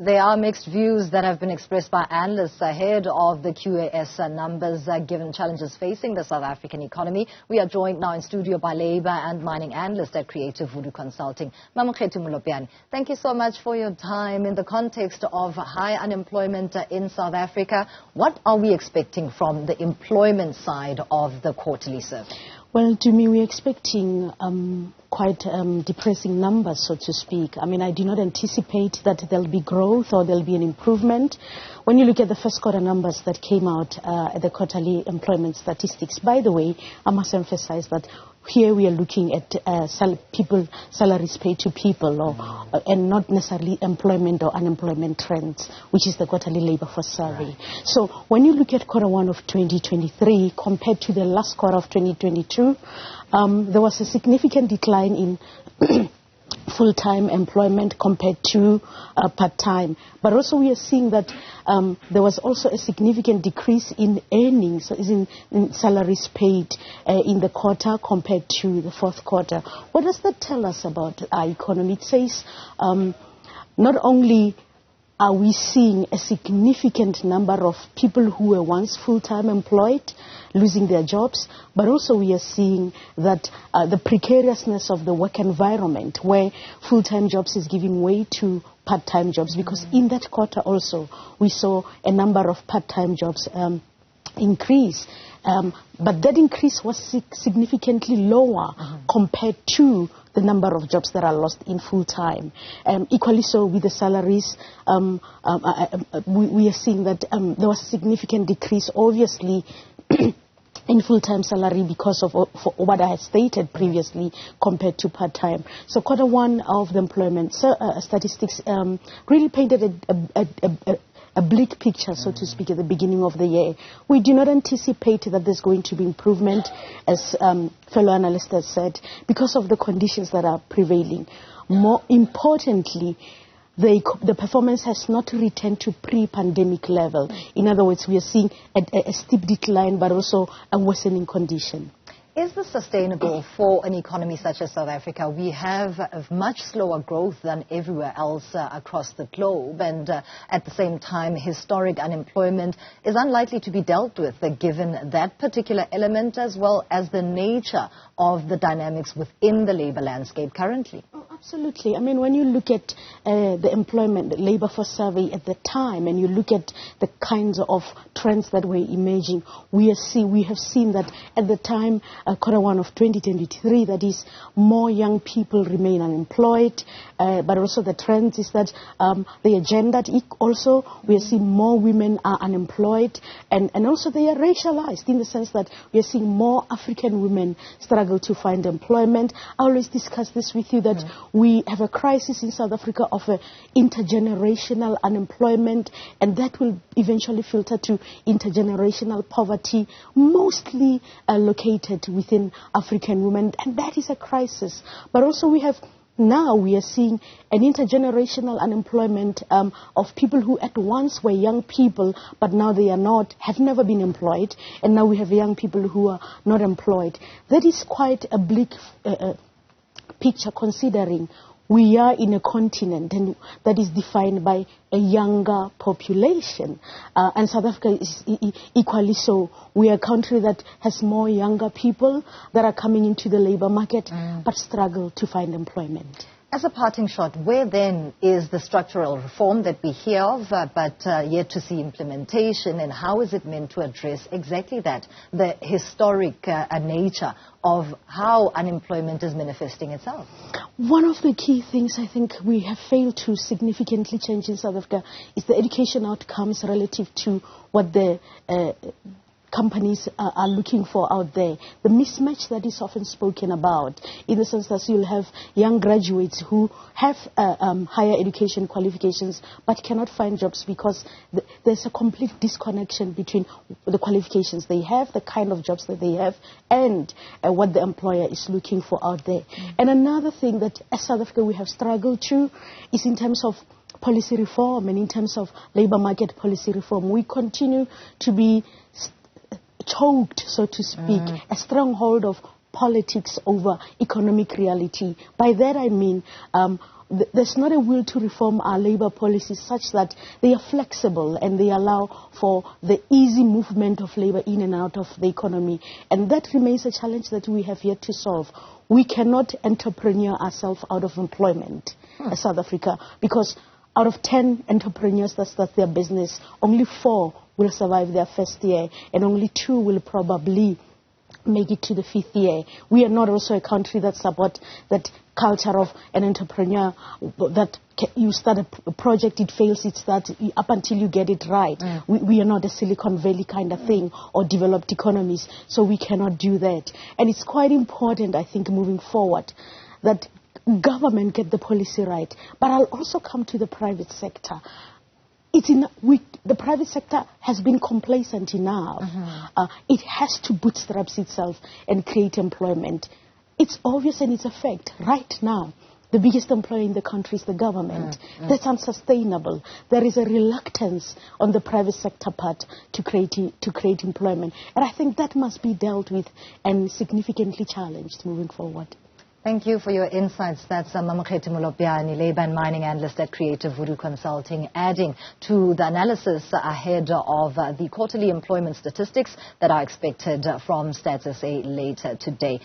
There are mixed views that have been expressed by analysts ahead of the QAS numbers given challenges facing the South African economy. We are joined now in studio by Labour and Mining Analyst at Creative Voodoo Consulting, Mamokgethi Molopyane. Thank you so much for your time. In the context of high unemployment in South Africa, what are we expecting from the employment side of the quarterly survey? Well, to me, we're expecting quite depressing numbers, so to speak. I mean, I do not anticipate that there'll be growth or there'll be an improvement. When you look at the first quarter numbers that came out at the Quearterly Employment Statistics, by the way, I must emphasize that here we are looking at salaries paid to people, and not necessarily employment or unemployment trends, which is the Quearterly Labour Force Survey. So when you look at quarter one of 2023 compared to the last quarter of 2022, there was a significant decline in full-time employment compared to part-time. But also we are seeing that there was also a significant decrease in earnings, so in salaries paid in the quarter compared to the fourth quarter. What does that tell us about our economy? It says not only are we seeing a significant number of people who were once full-time employed losing their jobs, but also we are seeing that the precariousness of the work environment, where full-time jobs is giving way to part-time jobs, because in that quarter also we saw a number of part-time jobs increase. But that increase was significantly lower compared to the number of jobs that are lost in full-time. Equally so with the salaries, we are seeing that there was a significant decrease, obviously, in full-time salary because of what I had stated previously compared to part-time. So quarter one of the employment statistics really painted a bleak picture, so to speak, at the beginning of the year. We do not anticipate that there's going to be improvement, as fellow analysts have said, because of the conditions that are prevailing. More importantly, the performance has not returned to pre-pandemic level. In other words, we are seeing a steep decline, but also a worsening condition. Is this sustainable for an economy such as South Africa? We have a much slower growth than everywhere else across the globe, and at the same time, historic unemployment is unlikely to be dealt with, given that particular element as well as the nature of the dynamics within the labour landscape currently. Oh, absolutely. I mean, when you look at the employment labour force survey at the time, and you look at the kinds of trends that were emerging, we have seen that at the time, quarter one of 2023, that is, more young people remain unemployed, but also the trend is that they are gendered. Also, we are seeing more women are unemployed, and also they are racialized in the sense that we are seeing more African women struggle to find employment. I always discuss this with you, that we have a crisis in South Africa of intergenerational unemployment, and that will eventually filter to intergenerational poverty, mostly located within African women, and that is a crisis. But also we are seeing an intergenerational unemployment of people who at once were young people, but now they are not, have never been employed, and now we have young people who are not employed. That is quite a bleak picture, considering we are in a continent and that is defined by a younger population. And South Africa is equally so. We are a country that has more younger people that are coming into the labour market but struggle to find employment. As a parting shot, where then is the structural reform that we hear of but yet to see implementation, and how is it meant to address exactly that, the historic nature of how unemployment is manifesting itself? One of the key things I think we have failed to significantly change in South Africa is the education outcomes relative to what the companies are looking for out there. The mismatch that is often spoken about, in the sense that you'll have young graduates who have higher education qualifications but cannot find jobs because there's a complete disconnection between the qualifications they have, the kind of jobs that they have, and what the employer is looking for out there. And another thing that as South Africa we have struggled to is in terms of policy reform and in terms of labour market policy reform. We continue to be choked, so to speak, a stronghold of politics over economic reality. By that I mean there's not a will to reform our labor policies such that they are flexible and they allow for the easy movement of labor in and out of the economy. And that remains a challenge that we have yet to solve. We cannot entrepreneur ourselves out of employment as South Africa, because out of 10 entrepreneurs that start their business, only 4 will survive their first year, and only 2 will probably make it to the 5th year. We are not also a country that supports that culture of an entrepreneur, that you start a project, it fails, it starts up until you get it right. We are not a Silicon Valley kind of thing, or developed economies, so we cannot do that. And it's quite important, I think, moving forward, that government get the policy right. But I'll also come to the private sector. The private sector has been complacent enough. It has to bootstrap itself and create employment. It's obvious and it's a fact. Right now, the biggest employer in the country is the government. That's unsustainable. There is a reluctance on the private sector part to create employment. And I think that must be dealt with and significantly challenged moving forward. Thank you for your insights. That's Mamokgethi Molopyane, Labour and Mining Analyst at Creative Voodoo Consulting, adding to the analysis ahead of the quarterly employment statistics that are expected from Stats SA later today.